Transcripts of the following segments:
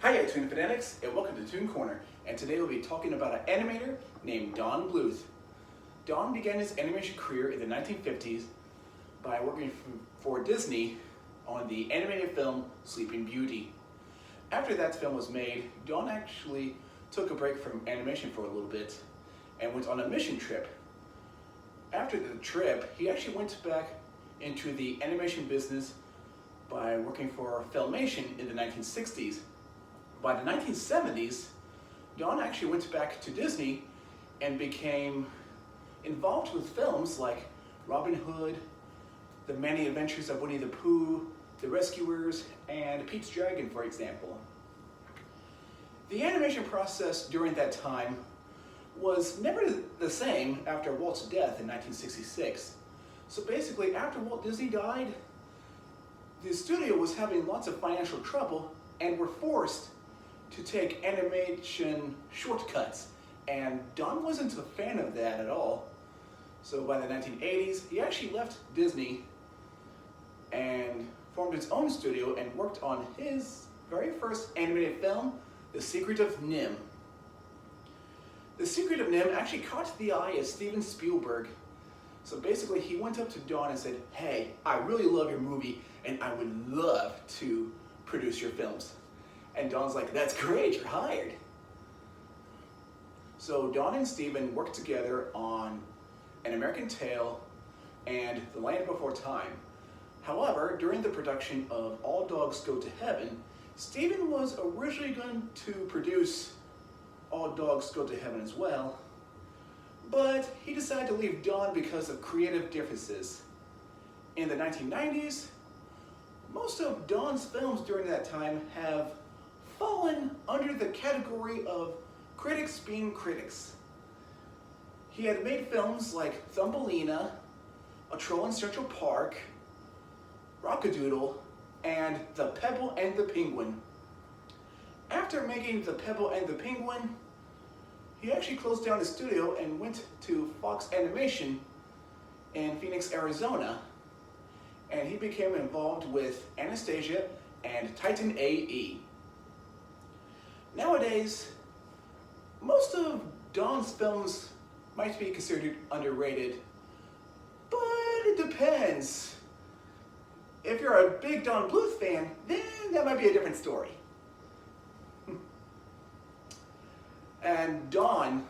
Hiya Toon fanatics, and welcome to Toon Corner. And today we'll be talking about an animator named Don Bluth. Don began his animation career in the 1950s by working for Disney on the animated film Sleeping Beauty. After that film was made, Don actually took a break from animation for a little bit and went on a mission trip. After the trip, he actually went back into the animation business by working for Filmation in the 1960s. By the 1970s, Don actually went back to Disney and became involved with films like Robin Hood, The Many Adventures of Winnie the Pooh, The Rescuers, and Pete's Dragon, for example. The animation process during that time was never the same after Walt's death in 1966. So basically, after Walt Disney died, the studio was having lots of financial trouble and were forced to take animation shortcuts, and Don wasn't a fan of that at all. So by the 1980s, he actually left Disney and formed his own studio and worked on his very first animated film, The Secret of NIMH. The Secret of NIMH actually caught the eye of Steven Spielberg. So basically, he went up to Don and said, "Hey, I really love your movie, and I would love to produce your films." And Don's like, "That's great, you're hired." So Don and Steven worked together on An American Tail and The Land Before Time. However, during the production of All Dogs Go to Heaven, Steven was originally going to produce All Dogs Go to Heaven as well, but he decided to leave Don because of creative differences. In the 1990s, most of Don's films during that time have fallen under the category of critics being critics. He had made films like Thumbelina, A Troll in Central Park, Rockadoodle, and The Pebble and the Penguin. After making The Pebble and the Penguin, he actually closed down his studio and went to Fox Animation in Phoenix, Arizona, and he became involved with Anastasia and Titan AE. Nowadays, most of Don's films might be considered underrated, but it depends. If you're a big Don Bluth fan, then that might be a different story. And Don,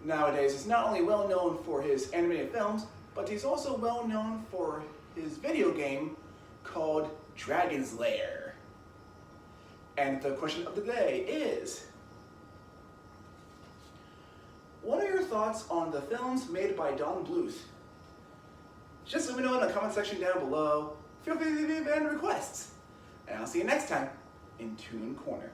nowadays, is not only well known for his animated films, but he's also well known for his video game called Dragon's Lair. And the question of the day is, what are your thoughts on the films made by Don Bluth? Just let me know in the comment section down below. Feel free to leave any requests. And I'll see you next time in Toon Corner.